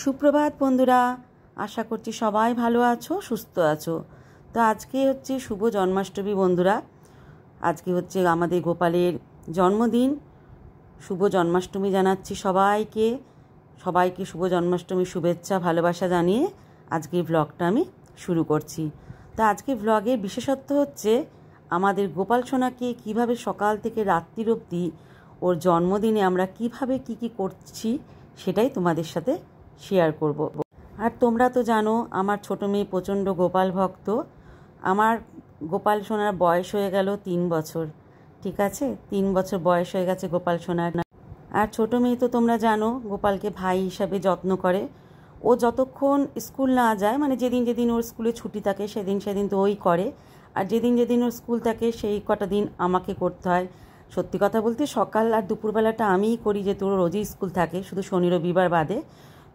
সুপ্রভাত বন্ধুরা, আশা করছি সবাই ভালো আছো, সুস্থ আছো। তো আজকে হচ্ছে শুভ জন্মাষ্টমী বন্ধুরা। আজকে হচ্ছে আমাদের গোপালের জন্মদিন। শুভ জন্মাষ্টমী জানাচ্ছি সবাইকে। সবাইকে শুভ জন্মাষ্টমীর শুভেচ্ছা ভালোবাসা জানিয়ে আজকে ব্লগটা আমি শুরু করছি। তো আজকে ব্লগের বিশেষত্ব হচ্ছে আমাদের গোপাল সোনাকে কীভাবে সকাল থেকে রাত্রির অবধি ওর জন্মদিনে আমরা কীভাবে কী করছি সেটাই তোমাদের সাথে শেয়ার করব। আর তোমরা তো জানো আমার ছোটো মেয়ে প্রচণ্ড গোপাল ভক্ত। আমার গোপাল সোনার বয়স হয়ে গেল 3 বছর। ঠিক আছে, 3 বছর বয়স হয়ে গেছে গোপাল সোনার। আর ছোটো মেয়ে তো তোমরা জানো গোপালকে ভাই হিসাবে যত্ন করে। ও যতক্ষণ স্কুল না যায়, মানে যেদিন যেদিন ওর স্কুলে ছুটি থাকে সেদিন তো ওই করে, আর যেদিন ওর স্কুল থাকে সেই কটা দিন আমাকে করতে হয়। সত্যি কথা বলতে সকাল আর দুপুরবেলাটা আমিই করি, যেহেতু ওর রোজই স্কুল থাকে, শুধু শনি রবিবার বাদে।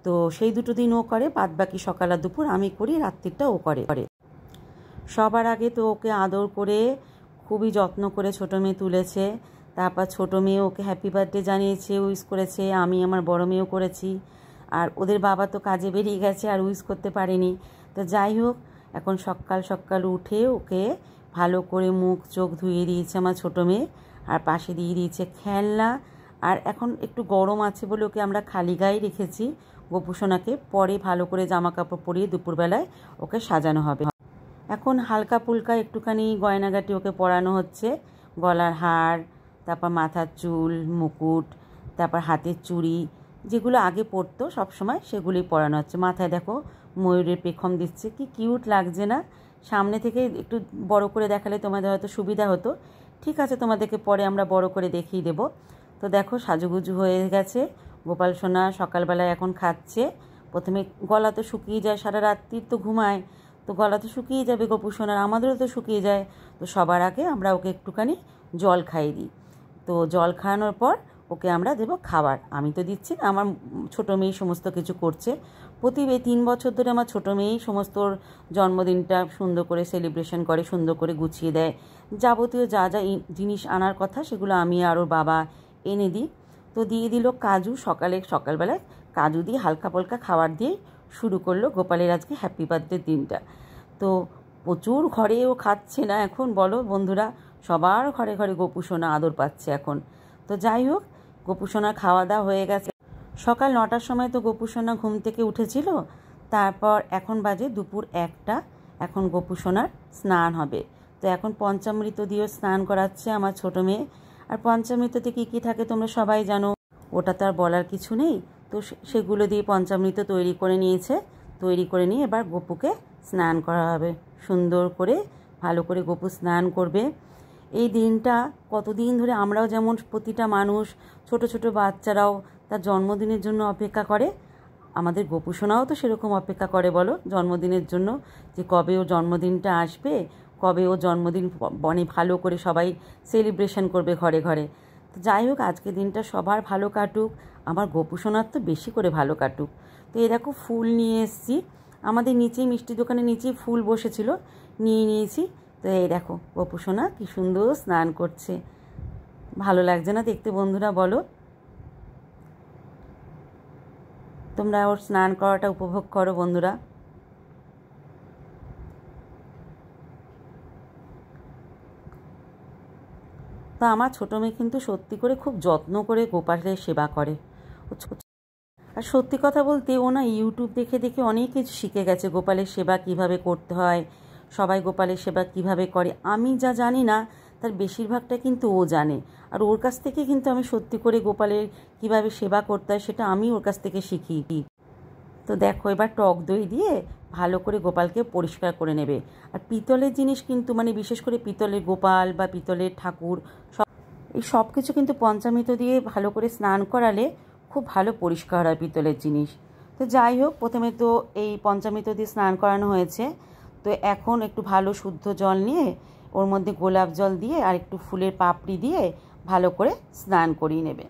তো সেই দুটো দিন ও করে, বাদ বাকি সকাল আর দুপুর আমি করি, রাত্রিটা ও করে। সবার আগে তো ওকে আদর করে খুবই যত্ন করে ছোটো মেয়ে তুলেছে। তারপর ছোটো মেয়ে ওকে হ্যাপি বার্থডে জানিয়েছে, উইশ করেছে। আমি আমার বড় মেয়েও করেছি। আর ওদের বাবা তো কাজে বেরিয়ে গেছে আর উইশ করতে পারেনি। তো যাই হোক, এখন সকাল সকাল উঠে ওকে ভালো করে মুখ চোখ ধুয়ে দিয়েছে আমার ছোটো মেয়ে, আর পাশে দিয়ে দিয়েছে খেলনা। আর এখন একটু গরম আছে বলে ওকে আমরা খালি গায়ে রেখেছি গোপুসোনাকে। পরে ভালো করে জামা কাপড় পরিয়ে দুপুরবেলায় ওকে সাজানো হবে। এখন হালকা ফুলকা একটুখানি গয়নাগাটি ওকে পরানো হচ্ছে, গলার হার, তারপর মাথার চুল, মুকুট, তারপর হাতের চুড়ি, যেগুলো আগে পরতো সবসময় সেগুলোই পরানো হচ্ছে। মাথায় দেখো ময়ূরের পেখম দিচ্ছে, কি কিউট লাগছে না? সামনে থেকে একটু বড় করে দেখালে তোমাদের হয়তো সুবিধা হতো। ঠিক আছে, তোমাদেরকে পরে আমরা বড় করে দেখিয়ে দেব। তো দেখো সাজুগুজু হয়ে গেছে। গোপাল সোনা সকালবেলায় এখন খাচ্ছে। প্রথমে গলা তো শুকিয়ে যায়, সারা রাত্রি তো ঘুমায়, তো গলা তো শুকিয়ে যাবে গোপু সোনার, আমাদেরও তো শুকিয়ে যায়। তো সবার আগে আমরা ওকে একটুখানি জল খাইয়ে দিই। তো জল খাওয়ানোর পর ওকে আমরা দেবো খাবার। আমি তো দিচ্ছি না, আমার ছোটো মেয়ে সমস্ত কিছু করছে। প্রতি 3 বছর ধরে আমার ছোটো মেয়েই সমস্ত জন্মদিনটা সুন্দর করে সেলিব্রেশন করে, সুন্দর করে গুছিয়ে দেয়। যাবতীয় যা যা জিনিস আনার কথা সেগুলো আমি আর ওর বাবা এনে দিই। তো দিয়ে দিল কাজু, সকালবেলায় কাজু দিয়ে হালকা পালকা খাবার দিয়েই শুরু করলো গোপালের আজকে হ্যাপি বার্থডে দিনটা। তো প্রচুর ঘরেও খাচ্ছে না এখন, বলো বন্ধুরা, সবার ঘরে ঘরে গোপুসোনা আদর পাচ্ছে এখন। তো যাই হোক, গোপুসোনা খাওয়া দাওয়া হয়ে গেছে। সকাল 9টার সময় তো গোপুসোনা ঘুম থেকে উঠেছিল। তারপর এখন বাজে দুপুর 1টা। এখন গোপুসোনার স্নান হবে। তো এখন পঞ্চামৃত দিয়েও স্নান করাচ্ছে আমার ছোটো মেয়ে। আর পঞ্চামৃততে কী থাকে তোমরা সবাই জানো, ওটা তো আর বলার কিছু নেই। তো সেগুলো দিয়ে পঞ্চামৃত তৈরি করে নিয়েছে। তৈরি করে নিয়ে এবার গপুকে স্নান করা হবে সুন্দর করে, ভালো করে গপু স্নান করবে। এই দিনটা কতদিন ধরে আমরাও যেমন প্রতিটা মানুষ, ছোট ছোট বাচ্চারাও তার জন্মদিনের জন্য অপেক্ষা করে, আমাদের গোপুসোনাও তো সেরকম অপেক্ষা করে বলো জন্মদিনের জন্য, যে কবে ও জন্মদিনটা আসবে, কবে ও জন্মদিন ভালো করে সবাই সেলিব্রেশন করবে ঘরে ঘরে। তো যাই হোক, আজকে দিনটা সবার ভালো কাটুক, আমার গোপুসোনার তো বেশি করে ভালো কাটুক। তো এই দেখো ফুল নিয়ে এসেছি, আমাদের নিচেই মিষ্টি দোকানের নিচেই ফুল বসেছিল, নিয়ে নিয়েছি। তো এই দেখো গোপুসোনা কি সুন্দর স্নান করছে, ভালো লাগছে না দেখতে বন্ধুরা বলো? তোমরা ওর স্নান করাটা উপভোগ করো বন্ধুরা। তো আমার ছোটো মেয়ে কিন্তু সত্যি করে খুব যত্ন করে গোপালের সেবা করে। আর সত্যি কথা বলতে ও না ইউটিউব দেখে দেখে অনেক কিছু শিখে গেছে, গোপালের সেবা কিভাবে করতে হয়, সবাই গোপালের সেবা কিভাবে করে। আমি যা জানি না তার বেশিরভাগটা কিন্তু ও জানে। আর ওর কাছ থেকে কিন্তু আমি সত্যি করে গোপালের কিভাবে সেবা করতে হয় সেটা আমি ওর কাছ থেকে শিখি। তো দেখো এবার টক দই দিয়ে ভালো করে গোপালকে পরিষ্কার করে নেবে। আর পিতলের জিনিস কিন্তু, মানে বিশেষ করে পিতলের গোপাল বা পিতলের ঠাকুর, এই সব কিছু কিন্তু পঞ্চামৃত দিয়ে ভালো করে স্নান করালে খুব ভালো পরিষ্কার হয় পিতলের জিনিস। তো যাই হোক, প্রথমে তো এই পঞ্চামৃত দিয়ে স্নান করানো হয়েছে। তো এখন একটু ভালো শুদ্ধ জল নিয়ে ওর মধ্যে গোলাপ জল দিয়ে আর একটু ফুলের পাপড়ি দিয়ে ভালো করে স্নান করিয়ে নেবে।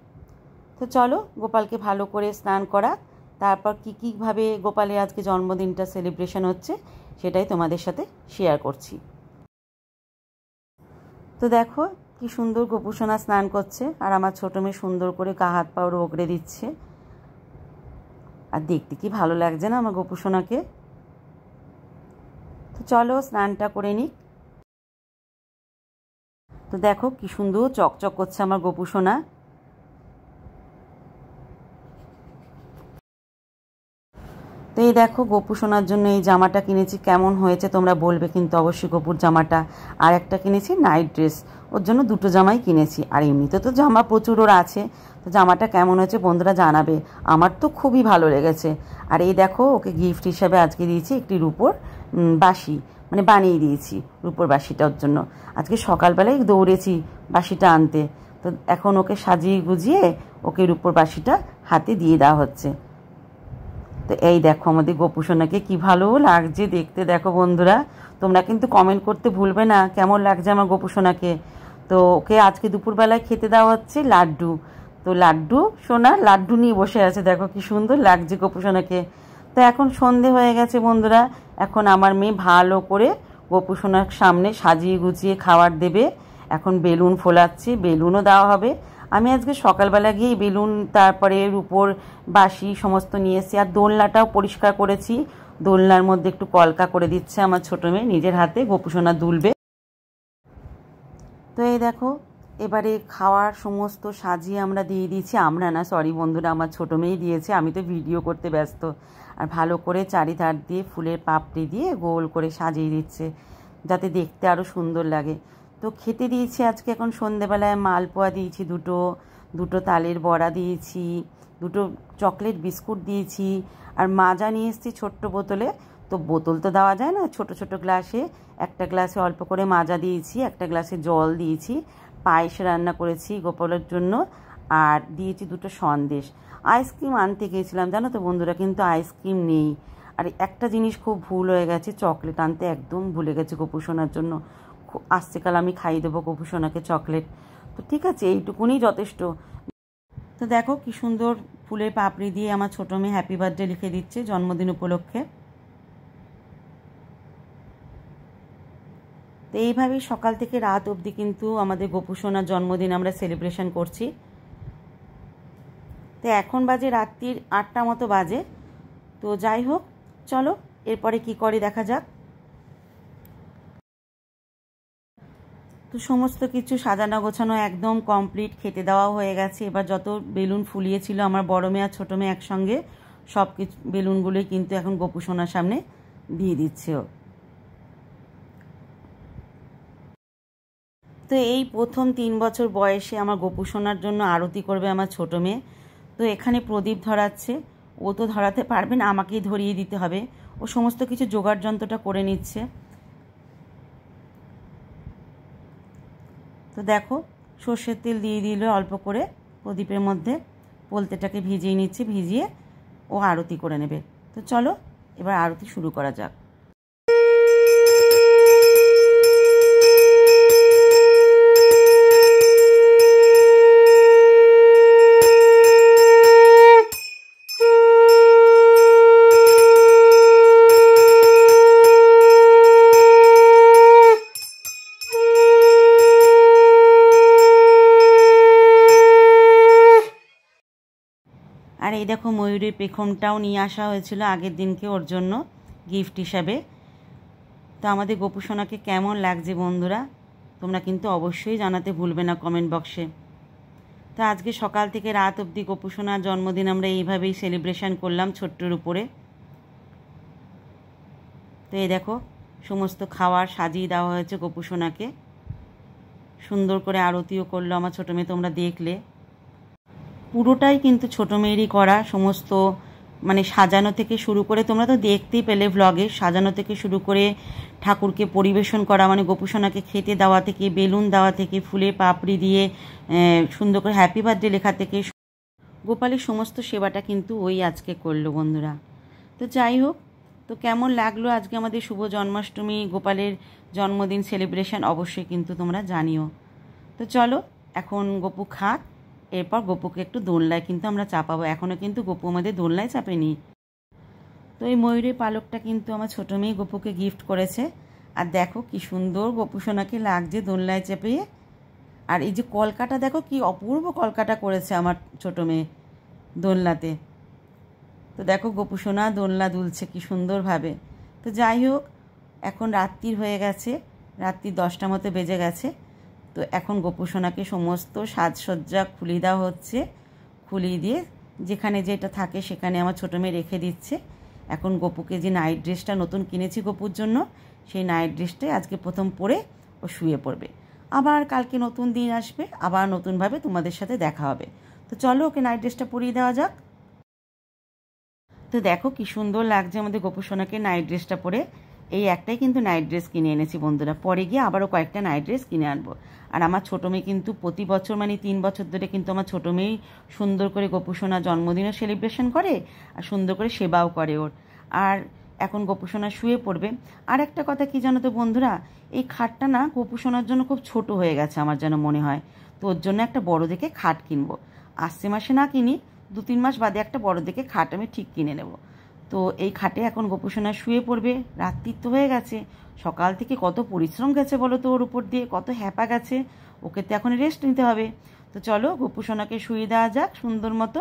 তো চলো গোপালকে ভালো করে স্নান করা, তারপর কীভাবে গোপালের আজকে জন্মদিনটা সেলিব্রেশন হচ্ছে সেটাই তোমাদের সাথে শেয়ার করছি। তো দেখো কি সুন্দর গোপুসোনা স্নান করছে, আর আমার ছোটো মেয়ে সুন্দর করে গা হাত পা রগড়ে দিচ্ছে। আর দেখতে কি ভালো লাগছে না আমার গোপু সোনাকে। তো চলো স্নানটা করে নিই। তো দেখো কি সুন্দর চকচক করছে আমার গোপু সোনা। তো এই দেখো গোপু সোনার জন্য এই জামাটা কিনেছি, কেমন হয়েছে তোমরা বলবে কিন্তু অবশ্যই গোপুর জামাটা। আর একটা কিনেছি নাইট ড্রেস, ওর জন্য দুটো জামাই কিনেছি। আর এমনিতে তো জামা প্রচুর ওর আছে, তো জামাটা কেমন হয়েছে বন্ধুরা জানাবে। আমার তো খুবই ভালো লেগেছে। আর এই দেখো ওকে গিফট হিসাবে আজকে দিয়েছি একটি রূপোর বাঁশি, মানে বানিয়ে দিয়েছি রূপোর বাঁশিটা ওর জন্য। আজকে সকালবেলায় দৌড়েছি বাঁশিটা আনতে, তো এখন ওকে সাজিয়ে গুজিয়ে ওকে রূপোর বাঁশিটা হাতে দিয়ে দেওয়া হচ্ছে। তো এই দেখো আমাদের গোপু সোনাকে কী ভালো লাগছে দেখতে। দেখো বন্ধুরা তোমরা কিন্তু কমেন্ট করতে ভুলবে না কেমন লাগছে আমার গোপু সোনাকে। তো ওকে আজকে দুপুরবেলায় খেতে দেওয়া হচ্ছে লাড্ডু। তো লাড্ডু সোনা লাড্ডু নিয়ে বসে আছে, দেখো কি সুন্দর লাগছে গোপু সোনাকে। তো এখন সন্ধে হয়ে গেছে বন্ধুরা, এখন আমার মেয়ে ভালো করে গোপু সোনার সামনে সাজিয়ে গুছিয়ে খাবার দেবে। এখন বেলুন ফোলাচ্ছে, বেলুনও দেওয়া হবে। আমি আজকে সকালবেলা গিয়ে বেলুন তারপরে রূপোর বাঁশি সমস্ত নিয়ে এসেছি। আর দোলনাটাও পরিষ্কার করেছি, দোলনার মধ্যে একটু কলকা করে দিচ্ছে আমার ছোটো মেয়ে, নিজের হাতে গোপু সোনা দুলবে। তো এই দেখো এবারে খাওয়ার সমস্ত সাজিয়ে আমরা দিয়ে দিয়েছি, আমরা না সরি বন্ধুরা আমার ছোটো মেয়েই দিয়েছে, আমি তো ভিডিও করতে ব্যস্ত। আর ভালো করে চারিধার দিয়ে ফুলের পাপড়ি দিয়ে গোল করে সাজিয়ে দিচ্ছে যাতে দেখতে আরও সুন্দর লাগে। তো খেতে দিয়েছি আজকে এখন সন্ধেবেলায় মালপোয়া দিয়েছি, দুটো তালের বড়া দিয়েছি, দুটো চকলেট বিস্কুট দিয়েছি। আর মাজা নিয়ে এসেছি ছোট্ট বোতলে, তো বোতল তো দেওয়া যায় না, ছোট ছোট গ্লাসে, একটা গ্লাসে অল্প করে মাজা দিয়েছি, একটা গ্লাসে জল দিয়েছি। পায়েস রান্না করেছি গোপালের জন্য, আর দিয়েছি দুটো সন্দেশ। আইসক্রিম আনতে গিয়েছিলাম জানো তো বন্ধুরা, কিন্তু আইসক্রিম নেই। আর একটা জিনিস খুব ভুল হয়ে গেছে, চকলেট আনতে একদম ভুলে গেছে গোপু সোনার জন্য। আসছে কাল আমি খাইয়ে দেবো গোপু সোনাকে চকলেট। তো ঠিক আছে এইটুকুনি যথেষ্ট। তো দেখো কি সুন্দর ফুলের পাপড়ি দিয়ে আমার ছোটো মেয়ে হ্যাপি বার্থডে লিখে দিচ্ছে জন্মদিন উপলক্ষে। তো এইভাবেই সকাল থেকে রাত অবধি কিন্তু আমাদের গোপু সোনার জন্মদিন আমরা সেলিব্রেশন করছি। তো এখন বাজে রাত্রির 8টা মতো বাজে। তো যাই হোক চলো এরপরে কি করে দেখা যাক। তো সমস্ত কিছু সাজানো গোছানো একদম কমপ্লিট, খেতে দেওয়াও হয়ে গেছে। এবার যত বেলুন ফুলিয়েছিল আমার বড় মেয়ে আর ছোটো মেয়ে একসঙ্গে, সব কিছু বেলুনগুলোই কিন্তু এখন গোপু সোনার সামনে দিয়ে দিচ্ছে ও। তো এই প্রথম 3 বছর বয়সে আমার গোপু সোনার জন্য আরতি করবে আমার ছোটো মেয়ে। তো এখানে প্রদীপ ধরাচ্ছে, ও তো ধরাতে পারবে না, আমাকেই ধরিয়ে দিতে হবে। ও সমস্ত কিছু জোগাড় যন্ত্রটা করে নিচ্ছে। তো দেখো সর্ষের তেল দিয়ে দিল অল্প করে প্রদীপের মধ্যে, পোলতেটাকে ভিজিয়ে নিচ্ছে, ভিজিয়ে ও আরতি করে নেবে। তো চলো এবার আরতি শুরু করা যাক। আর এই দেখো ময়ূরের পেখমটাও নিয়ে আসা হয়েছিল আগের দিনকে ওর জন্য গিফট হিসাবে। তো আমাদের গোপু সোনাকে কেমন লাগছে বন্ধুরা তোমরা কিন্তু অবশ্যই জানাতে ভুলবে না কমেন্ট বক্সে। তো আজকে সকাল থেকে রাত অবধি গোপু সোনার জন্মদিন আমরা এইভাবেই সেলিব্রেশন করলাম ছোট্টর উপরে। তো এই দেখো সমস্ত খাবার সাজিয়ে দেওয়া হয়েছে গোপু সোনাকে, সুন্দর করে আরতিও করলো আমার ছোটো মেয়ে, তোমরা দেখলে। পুরোটাই কিন্তু ছোটো মেয়েরই করা, সমস্ত মানে সাজানো থেকে শুরু করে, তোমরা তো দেখতেই পেলে ভ্লগে, সাজানো থেকে শুরু করে ঠাকুরকে পরিবেশন করা, মানে গোপু সোনাকে খেতে দেওয়া থেকে, বেলুন দেওয়া থেকে, ফুলের পাপড়ি দিয়ে সুন্দর করে হ্যাপি বার্থডে লেখা থেকে, গোপালের সমস্ত সেবাটা কিন্তু ওই আজকে করলো বন্ধুরা। তো যাই হোক, তো কেমন লাগলো আজকে আমাদের শুভ জন্মাষ্টমী গোপালের জন্মদিন সেলিব্রেশন অবশ্যই কিন্তু তোমরা জানিও। তো চলো এখন গোপু খাক, এরপর গোপুকে একটু দোলনায় কিন্তু আমরা চাপাবো। এখনও কিন্তু গোপু আমাদের দোলনায় চাপেনি। তো এই ময়ূরের পালকটা কিন্তু আমার ছোটো মেয়ে গোপুকে গিফট করেছে। আর দেখো কি সুন্দর গোপু সোনাকে লাগছে দোলনায় চেপে। আর এই যে কলকাটা দেখো কি অপূর্ব কলকাটা করেছে আমার ছোটো মেয়ে দোলনাতে। তো দেখো গোপুসোনা দোলনা দুলছে কি সুন্দরভাবে। তো যাই হোক, এখন রাত্রির হয়ে গেছে, রাত্রি 10টা মতো বেজে গেছে। তো এখন গোপুসোনাকে সমস্ত সাজসজ্জা খুলিয়ে দেওয়া হচ্ছে। খুলিয়ে দিয়ে যেখানে যেটা থাকে সেখানে আমার ছোটো মেয়ে রেখে দিচ্ছে। এখন গপুকে যে নাইট ড্রেসটা নতুন কিনেছি গপুর জন্য, সেই নাইট ড্রেসটাই আজকে প্রথম পরে ও শুয়ে পড়বে। আবার কালকে নতুন দিন আসবে, আবার নতুনভাবে তোমাদের সাথে দেখা হবে। তো চলো ওকে নাইট ড্রেসটা পরিয়ে দেওয়া যাক। তো দেখো কি সুন্দর লাগছে আমাদের গোপুসোনাকে নাইট ড্রেসটা পরে। এই একটাই কিন্তু নাইট ড্রেস কিনে এনেছি বন্ধুরা, পরে গিয়ে আবারও কয়েকটা নাইট ড্রেস কিনে আনবো। আর আমার ছোটো মেয়ে কিন্তু প্রতি বছর মানে 3 বছর ধরে কিন্তু আমার ছোটো মেয়েই সুন্দর করে গোপুসোনার জন্মদিনও সেলিব্রেশন করে আর সুন্দর করে সেবাও করে ওর। আর এখন গোপুসোনা শুয়ে পড়বে। আর একটা কথা কি জানো তো বন্ধুরা, এই খাটটা না গোপুসোনার জন্য খুব ছোট হয়ে গেছে আমার যেন মনে হয়। তো ওর জন্য একটা বড় দেখে খাট কিনবো। আসছে মাসে না কিনি, 2-3 মাস বাদে একটা বড় দেখে খাট আমি ঠিক কিনে নেব। তো এই খাটে এখন গোপুসোনা শুয়ে পড়বে। রাত্রির তো হয়ে গেছে, সকাল থেকে কত পরিশ্রম গেছে বলো তো ওর উপর দিয়ে, কত হ্যাপা গেছে, ওকে তো এখন রেস্ট নিতে হবে। তো চলো গোপুসোনাকে শুয়ে দেওয়া যাক সুন্দর মতো।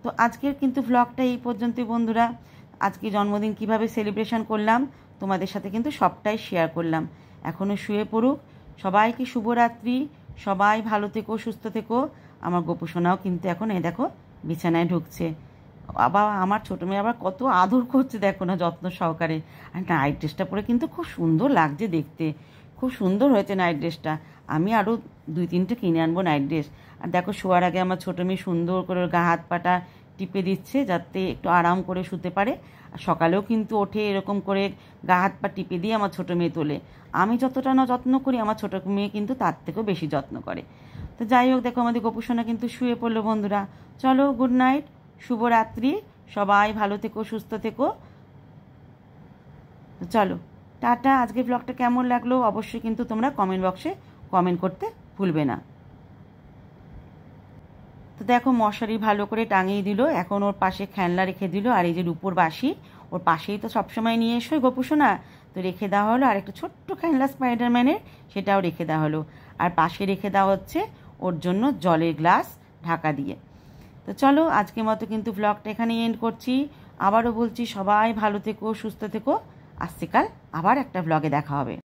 তো আজকের কিন্তু ভ্লগটা এই পর্যন্তই বন্ধুরা। আজকে জন্মদিন কিভাবে সেলিব্রেশন করলাম তোমাদের সাথে কিন্তু সবটাই শেয়ার করলাম। এখনও শুয়ে পড়ুক। সবাইকে শুভরাত্রি, সবাই ভালো থেকো, সুস্থ থেকো। আমার গোপুসোনাও কিন্তু এখন এই দেখো বিছানায় ঢুকছে। আবার আমার ছোটো মেয়ে আবার কত আদর করছে দেখো না, যত্ন সহকারে। আর নাইট ড্রেসটা পরে কিন্তু খুব সুন্দর লাগছে দেখতে, খুব সুন্দর হয়েছে নাইট ড্রেসটা। আমি আরও 2-3টে কিনে আনবো নাইট ড্রেস। আর দেখো শোয়ার আগে আমার ছোটো মেয়ে সুন্দর করে ওর গা হাত পাটা টিপে দিচ্ছে যাতে একটু আরাম করে শুতে পারে। আর সকালেও কিন্তু ওঠে এরকম করে গা হাত পা টিপে দিয়ে আমার ছোটো মেয়ে তোলে। আমি যতটা না যত্ন করি আমার ছোটো মেয়ে কিন্তু তার থেকেও বেশি যত্ন করে। তো যাই হোক, দেখো আমাদের গোপুসোনা কিন্তু শুয়ে পড়লো বন্ধুরা। চলো গুড নাইট, শুভরাত্রি, সবাই ভালো থেকো, সুস্থ থেকো। চলো টাটা। আজকে ব্লগটা কেমন লাগলো অবশ্যই কিন্তু তোমরা কমেন্ট বক্সে কমেন্ট করতে ভুলবে না। তো দেখো মশারি ভালো করে টাঙিয়ে দিল, এখন ওর পাশে খেলনা রেখে দিল। আর এই যে রূপোর বাঁশি ওর পাশেই তো সবসময় নিয়ে এসো গোপুসোনা, তো রেখে দেওয়া হলো। আর একটা ছোট্ট খেলনা স্পাইডারম্যানের, সেটাও রেখে দেওয়া হলো। আর পাশে রেখে দেওয়া হচ্ছে ওর জন্য জলের গ্লাস ঢাকা দিয়ে। তো চলো আজকের মতো কিন্তু ব্লগটা এখানেই এন্ড করছি। আবারও বলছি সবাই ভালো থেকো, সুস্থ থেকো। আসছে কাল আবার একটা ব্লগে দেখা হবে।